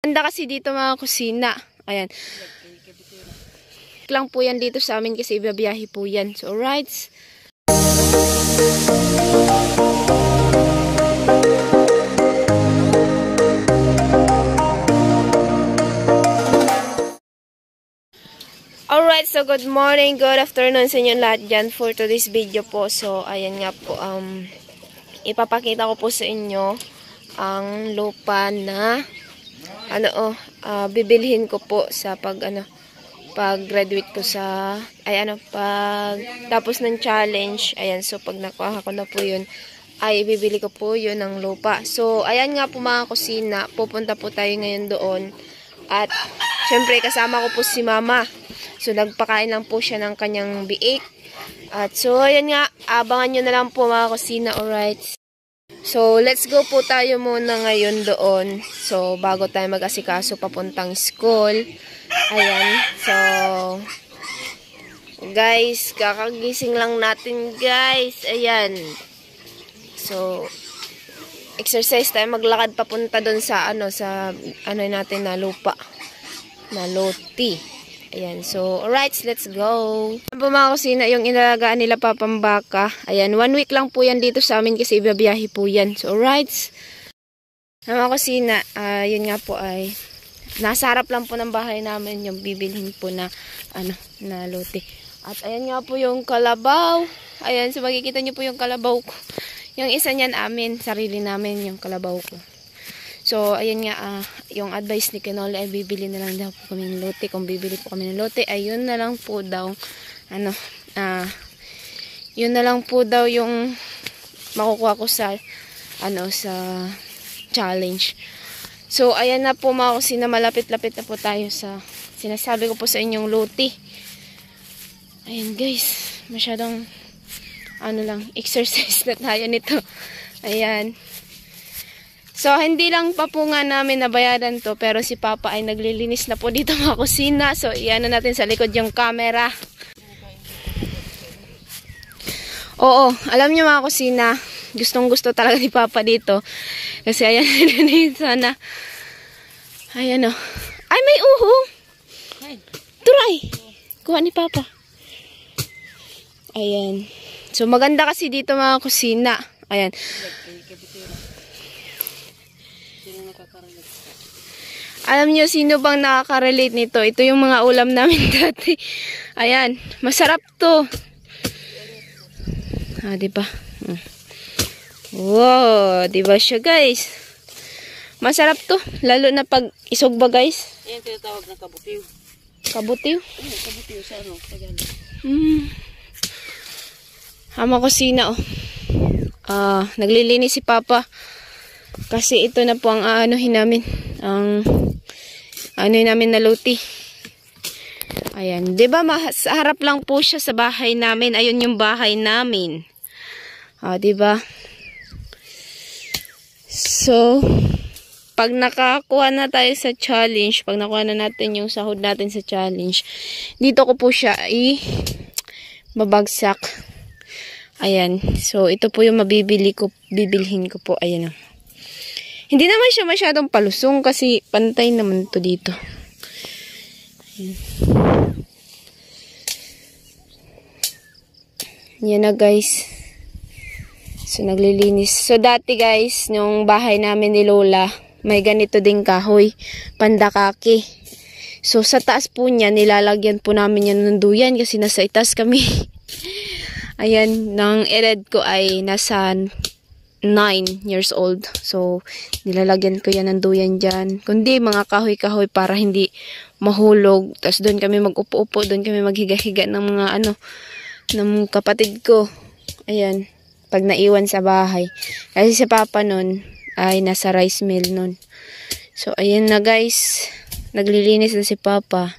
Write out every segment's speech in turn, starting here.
Ganda kasi dito mga kusina. Ayan. Lang po yan dito sa amin kasi ibiyahe po yan. So, alright. Alright, so good morning, good afternoon sa inyo lahat dyan for today's video po. So, ayan nga po, ipapakita ko po sa inyo ang lupa na, bibilhin ko po sa pag-graduate ko sa, pag tapos ng challenge. Ayan, so pag nakuha ko na po yun, ay bibili ko po yun ng lupa. So, ayan nga po mga kusina, pupunta po tayo ngayon doon. At, syempre, kasama ko po si mama. So, nagpakain lang po siya ng kanyang biik. At, so, ayan nga, abangan nyo na lang po mga kusina, alright? So, let's go po tayo muna ngayon doon. So, bago tayo mag-asikaso papuntang school. Ayan, so, guys, kakagising lang natin, guys. Ayan. So, exercise tayo, maglakad papunta doon sa, natin na lupa. Na loti. Ayan, so, alright, let's go. Ayan po mga kusina, yung inalagaan nila papambaka. Ayan, 1 week lang po yan dito sa amin kasi ibiyahe po yan. So, alright. Mga kusina, yun nga po ay, nasa harap lang po ng bahay namin yung bibilhin po na, na lote. At ayan nga po yung kalabaw. Ayan, so makikita nyo po yung kalabaw ko. Yung isa niyan amin, sarili namin yung kalabaw ko. So, ayan nga, yung advice ni Kenola ay bibili na lang daw po kami ng lote. Kung bibili po kami ng lote, ayun na lang po daw, yun na lang po daw yung makukuha ko sa, sa challenge. So, ayan na po mga kusina, malapit-lapit na po tayo sa, sinasabi ko po sa inyong lote. Ayan guys, masyadong, exercise na tayo nito. Ayan. So, hindi lang pa po nga namin nabayaran to, pero si Papa ay naglilinis na po dito mga kusina. So, iyan natin sa likod yung camera. Oo, alam niyo mga kusina, gustong-gusto talaga ni Papa dito. Kasi ayan, nililinis sana. Ayan o. Ay, may uho! Turay! Kuha ni Papa. Ayan. So, maganda kasi dito mga kusina. Ayan. Alam nyo, sino bang nakaka-relate nito? Ito yung mga ulam namin dati. Ayan, masarap to. Diba? Wow, diba siya guys? Masarap to. Lalo na pag isog ba guys? Yan tinatawag na kabutiw. Kabutiw? Kabutiw sa Tagalog. Hama kusina oh. Naglilinis si Papa. Kasi ito na po ang aanuhin namin. Namin na luti. Ayan. Diba, sa harap lang po siya sa bahay namin. Ayun yung bahay namin. Diba? So, pag nakakuha na tayo sa challenge, pag nakuha na natin yung sahod natin sa challenge, dito ko po siya babagsak. Ayan. So, ito po yung bibilhin ko po. Ayan o. Hindi naman siya masyadong palusong kasi pantay naman to dito. Ayan. Yan na guys. So naglilinis. So dati guys, nung bahay namin ni Lola, may ganito ding kahoy, pandakaki. So sa taas po niya, nilalagyan po namin yan ng duyan kasi nasa itaas kami. Ayan, nang edad ko ay nasa 9 years old. So, nilalagyan ko yan ng duyan dyan. Kundi mga kahoy-kahoy para hindi mahulog. Tapos doon kami mag-upo-upo. Doon kami maghiga-higa ng mga ng kapatid ko. Ayan. Pag naiwan sa bahay. Kasi si Papa nun ay nasa rice mill nun. So, ayan na guys. Naglilinis na si Papa.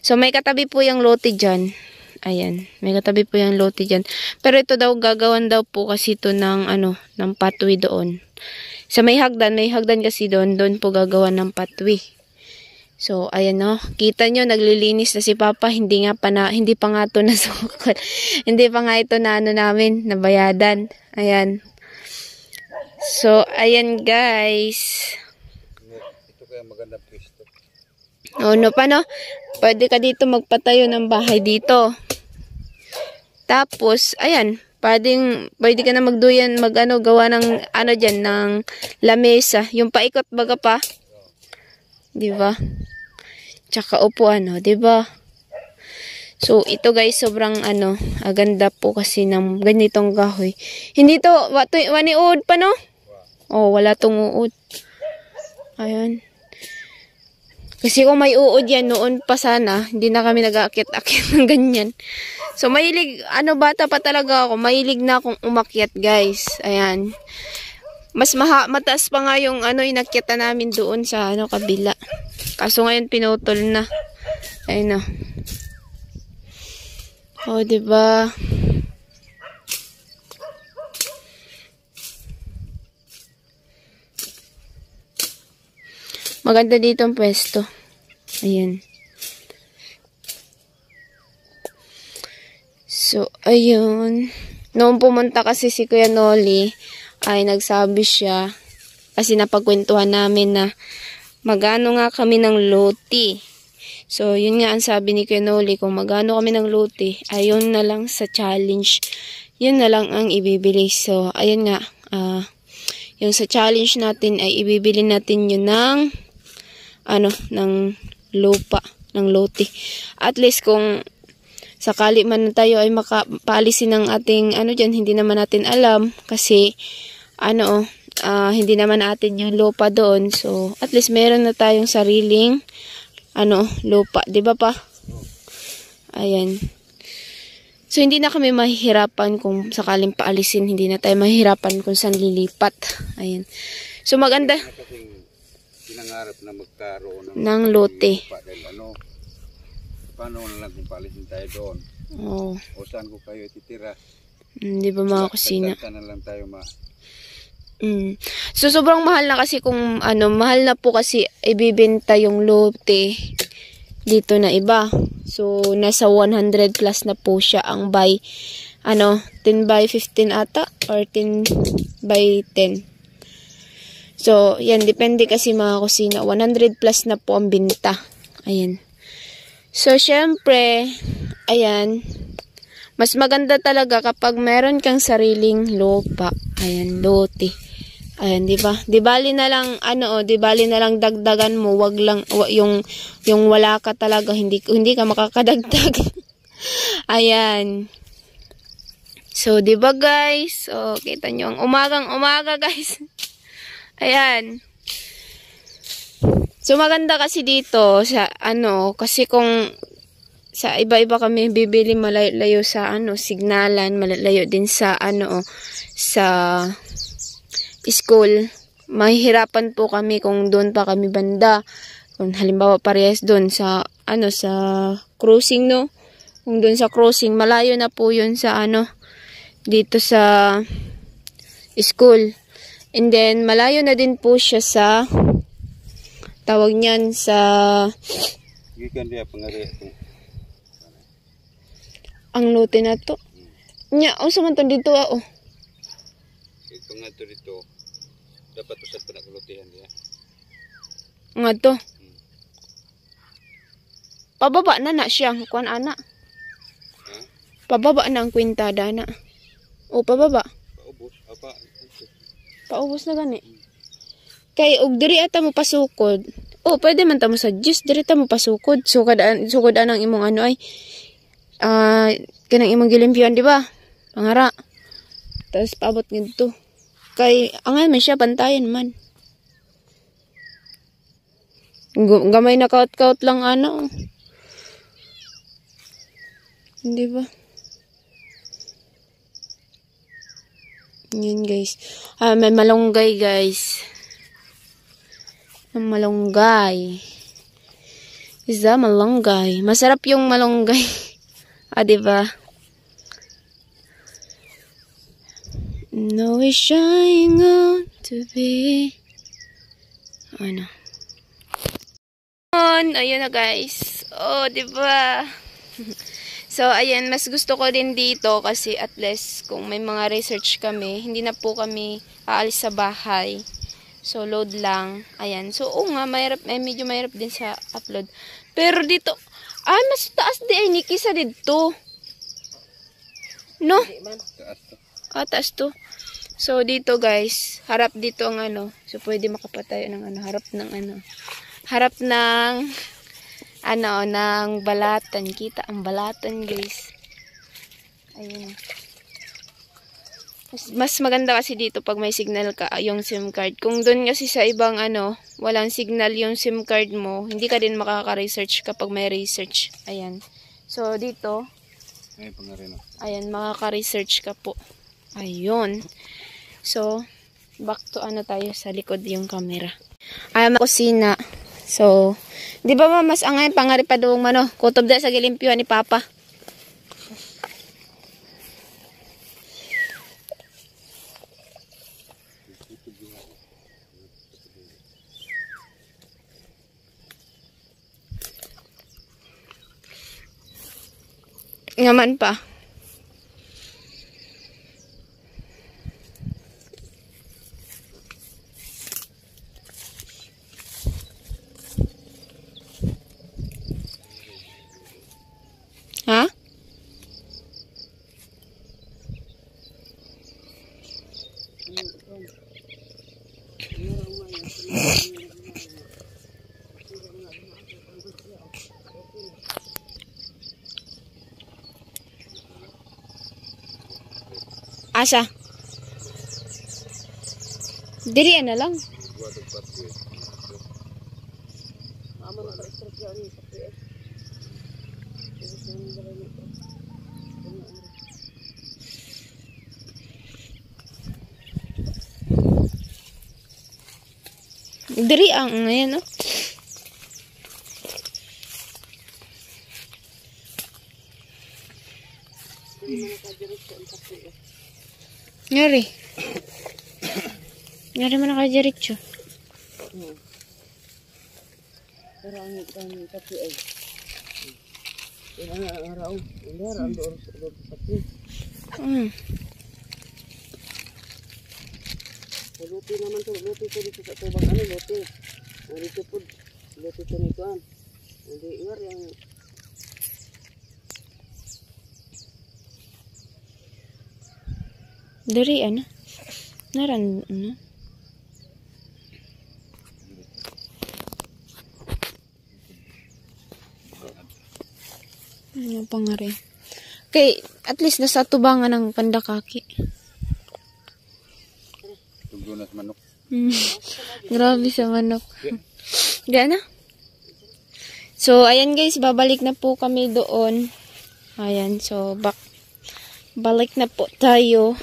So, may katabi po yung lote dyan. Ayan, may katabi po yung lote dyan. Pero ito daw, gagawan daw po kasi ito ng, ng pathway doon. Sa may hagdan kasi doon po gagawan ng pathway. So, ayan no, kita nyo, naglilinis na si Papa, hindi pa nga ito nasukot. Hindi pa nga ito na namin, nabayadan. Ayan. So, ayan guys. ang magandang pwesto. O, no, paano? Pwede ka dito magpatayo ng bahay dito. Tapos, ayan, pwede ka na magduyan, gawa ng, dyan, ng lamesa. Yung paikot baga pa. Diba? Tsaka upuan, diba? So, ito guys, sobrang, ganda po kasi ng ganitong kahoy. Hindi to, wani uod pa, no? Oh, wala tong uod. Ayan. Kasi kung may uod yan, noon pa sana, hindi na kami nag-aakit-akit ng ganyan. So, mahilig, bata pa talaga ako, mahilig na akong umakyat, guys. Ayan. Mas mataas pa nga yung, inakyatan namin doon sa, kabila. Kaso ngayon, pinutol na. Ayun na. O, diba? Maganda dito ang pwesto. Ayan. So, ayun. Noong pumunta kasi si Kuya Noli, ay nagsabi siya, kasi napagkwentuhan namin na magano nga kami ng lote. So, yun nga ang sabi ni Kuya Noli, kung magano kami ng lote, ayun na lang sa challenge. Yun na lang ang ibibili. So, ayun nga, yung sa challenge natin ay ibibili natin yun ng lupa, ng lote. At least kung sakali man tayo ay makapaalisin ng ating dyan, hindi naman natin alam kasi hindi naman natin yung lupa doon. So, at least meron na tayong sariling lupa, 'di ba pa? Ayan. So, hindi na kami mahihirapan kung sakaling paalisin, hindi na tayo mahihirapan kung saan lilipat. Ayan. So, maganda. Pinangarap na magkaroon ng lote. Dahil paano na lang kung paalisin tayo doon? Oh. O saan ko kayo titira? Hindi ba mga kusina? Na lang tayo So, sobrang mahal na kasi kung mahal na po kasi ibibenta yung lote dito na iba. So, nasa 100 plus na po siya ang by 10 by 15 ata or 10 by 10. So, yan, depende kasi mga kusina. 100 plus na po ang binta. Ayan. So, syempre, ayan, mas maganda talaga kapag meron kang sariling lupa. Ayan, lote. Ayan, di ba? Di bali na lang, di bali na lang dagdagan mo, wag lang, yung wala ka talaga, hindi ka makakadagdag. Ayan. So, di ba guys? So, kita nyo, ang umaga guys. Ayan. So, maganda kasi dito, sa kasi kung sa iba-iba kami bibili malayo sa signalan, malayo din sa sa school. Mahihirapan po kami kung doon pa kami banda. Kung halimbawa parehas doon sa sa crossing, no? Kung doon sa crossing, malayo na po 'yun sa dito sa school. And then malayo na din po siya sa tawag niyan sa gikan dia pangari ang lote na to. Nya, sa man to dito Ito nga to dito. Dapat usap pa naglutihan dia. Nga to. Pababa na siya, kuan ana. Pababa na ang kwintada na. O pababa. Paubos apa? Paubos na gani. Kay og diri ata mo pasukod. O pwede man ta mo sa juice diri ta mo pasukod. Sukod ang imong ay kanang imong gilimpyon, di ba? Pangara. Tapos paabot nito. Kay angan man siya bantayan man. Gamay na kaut-kaut lang Di ba? Yun guys. May malunggay guys. Ang malunggay. Isa malunggay. Masarap yung malunggay. Diba? No is trying on to be. Ayun na guys. Diba? So, ayan, mas gusto ko din dito kasi at least kung may mga research kami, hindi na po kami aalis sa bahay. So, load lang. Ayan. So, oo nga, medyo mahirap din sa upload. Pero dito, mas taas di ay Nikki sa dito. No? Taas to. Taas to. So, dito guys, harap dito ang So, pwede makapatayo ng harap ng, ng balatan. Kita ang balatan, guys. Ayun. Mas maganda kasi dito pag may signal ka, yung SIM card. Kung doon kasi sa ibang walang signal yung SIM card mo, hindi ka din makaka-research kapag may research. Ayan. So, dito, ayan, makaka-research ka po. Ayun. So, back to tayo sa likod yung camera. Ayan, kusina. So, di ba mas angay pangaripadong kutob da sa gilimpyuhan ni Papa. Ngaman pa. Ha? Asa? Dirian na lang. Diri ang ngayon, no? Nyari. Nyari mo nakadiretsyo. Pero ang kape ay. Ang araw. Hindi, ang doon kape. Luti naman to. Luti to dito sa tubang. Luti. Luti po. Luti to nito. Hindi, ingar yung... Dari naran ano pangari. Okay, at least nasa tubangan ng pandakaki. Tugdunas manok. Grabe sa manok. Diyan na. So, ayan guys, babalik na po kami doon. Ayan, so balik na po tayo.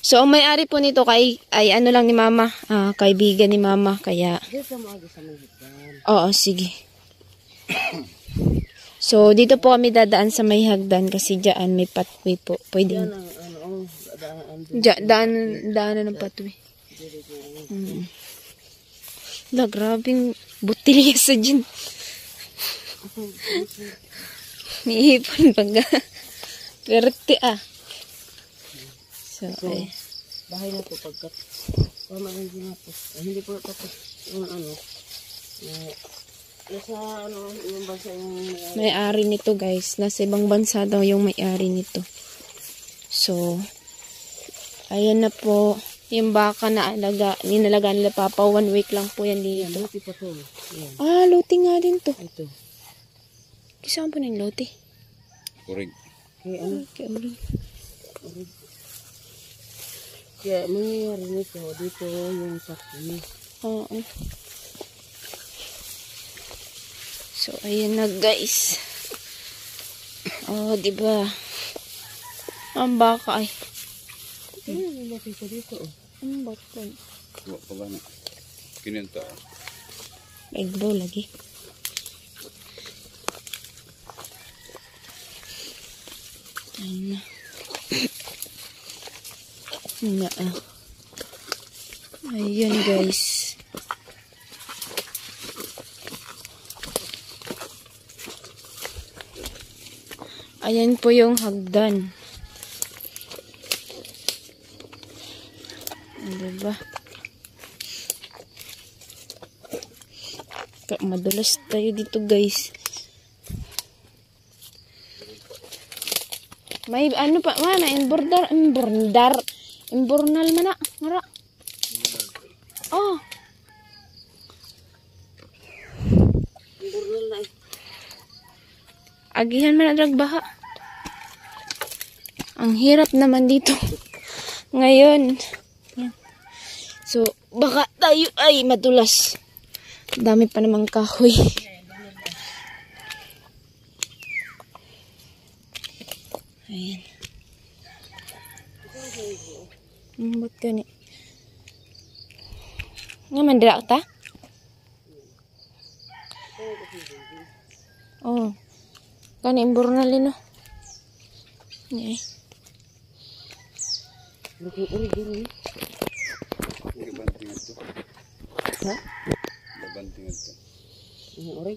So, ang may-ari po nito ay lang ni Mama. Kaibigan ni Mama. Kaya... Oo, sige. So, dito po kami dadaan sa may hagdan kasi dyan may pathway po. Pwede. Daanan ng pathway. Grabing butilya sa dyan. Nihipon pag perte So, bahay na po pagkat tama lang din na po. Hindi po tapos yung nasa yung bansa yung may-ari nito guys. Nasa ibang bansa daw yung may-ari nito. So, ayan na po. Yung baka na ninalaga nila Papa. 1 week lang po yan dito. Luti pa to. Luti nga din to. Ito. Kisaan po ng luti? Kurig. Kaya uring. Kaya mangyayari nito, dito yung sakli. Oo. So, ayan na guys. Diba? Ang baka ay. Ano yung laki ko dito? Ang baka. Wala pa ba na? Kinenta. Egbo lagi. Ayan na. Ayun guys. Ayan po yung hagdan. Diba? Madulas tayo dito guys. May ano pa mana imbordar imbornal mana ngara. Oh. Imburnal na eh. Agihan man ang baha. Ang hirap naman dito. Ngayon. Yan. So, baka tayo ay madulas. Dami pa namang kahoy. Ayan. Ba't gani? Nga mandira ta? Oh. Gani imburnal no? Yan. Uri gini. Labantingan to. Ha? Labantingan to. Ini uri.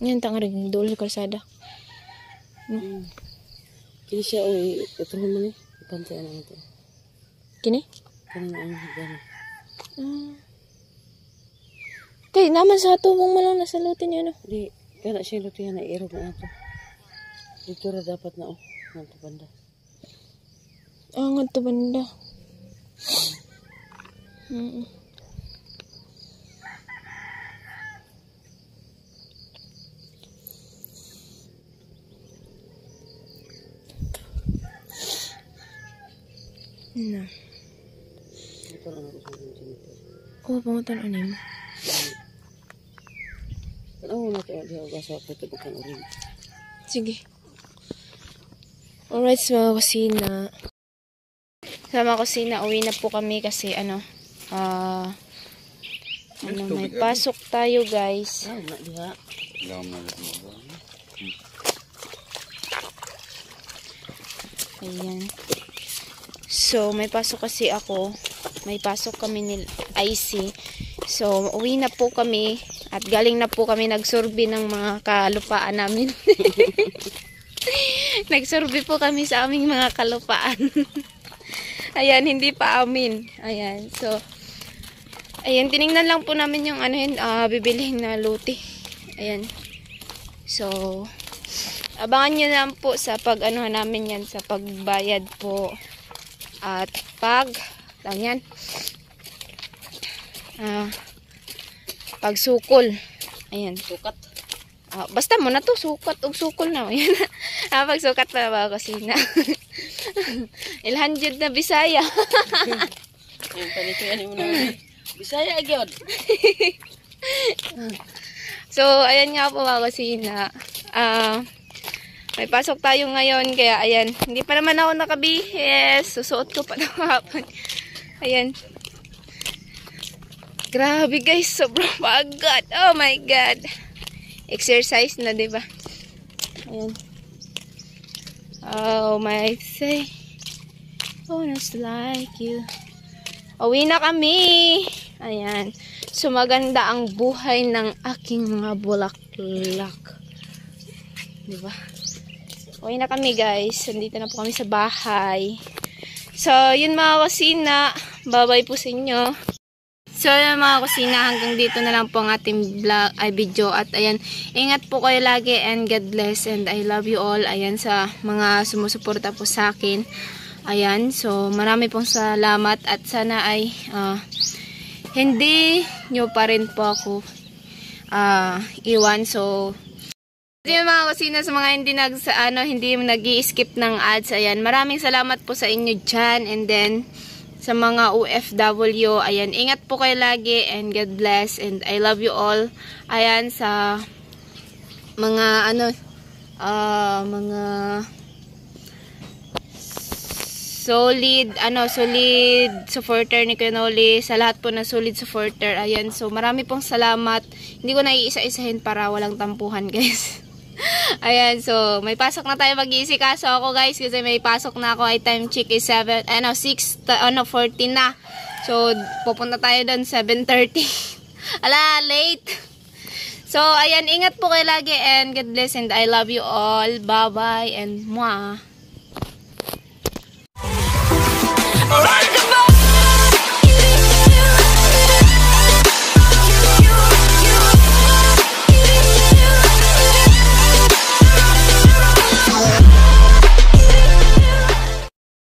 Yan tanga rin dulu sa kalsada. Kini siya uri ito naman eh. Ipantayan naman ito. Kini? Kanina ang gani. Kay naman sa tubong mo lang nasalutin yun. Di kana siya lutihan na irog na ato. Dito ra dapat na oh. Nanto banda. Ang to banda. Na. Ito lang ako sa dito. Oh, pangutan anim. Ano na ito di ako sa photo bukan uri. Sige. Alright, so mga kusina. Sa mga kusina, uwi na po kami kasi may pasok tayo guys. Ah, na diha. Alam na mo. Ayan. So, may pasok kasi ako. May pasok kami ni IC. So, uwi na po kami. At galing na po kami nagsurvey ng mga kalupaan namin. Nagsurvey po kami sa aming mga kalupaan. Ayan, hindi pa amin. Ayan, so, ayan, tinignan lang po namin yung bibilihin na luti. Ayan. So, abangan nyo lang po sa namin yan, sa pagbayad po. At lang yan. Pagsukol. Ayan. Sukat. Basta mo na to, sukat o sukol na. Ayan. Pagsukat na ba kusina. Ilhanjud na Bisaya. Yung panito yan mo na. Bisaya agad. So, ayan nga po mga kusina. May pasok tayo ngayon, kaya ayan. Hindi pa naman ako nakabihis. Susuot ko pa ng hapon. Ayan. Grabe guys, sobrang pagod. Oh my God. Exercise na, diba? Ayan. Oh my say. Oh, just like you. Uwi na kami. Ayan. So, maganda ang buhay ng aking mga bulaklak. Diba? Uwi na kami guys. Nandito na po kami sa bahay. So, yun mga kusina. Bye-bye po sa inyo. So, yun mga kusina. Hanggang dito na lang po ang ating vlog, video. At ayan, ingat po kayo lagi and God bless. And I love you all. Ayan, sa mga sumusuporta po sa akin. Ayan, so marami pong salamat. At sana ay hindi nyo pa rin po ako iwan. So, yung mga kusina sa mga hindi nag-i-skip ng ads, ayan, maraming salamat po sa inyo dyan. And then sa mga OFW, ayan, ingat po kayo lagi and God bless and I love you all. Ayan, sa mga mga solid supporter ni Kunoli, sa lahat po na solid supporter. Ayan, so marami pong salamat. Hindi ko na iisa-isahin para walang tampuhan guys. Ayan, so may pasok na tayo, mag-iisikaso ako guys kasi may pasok na ako. Ay time check is 14 na. So pupunta tayo doon 7:30. Ala, late. So, ayan, ingat po kayo lagi and God bless and I love you all. Bye-bye and mwah.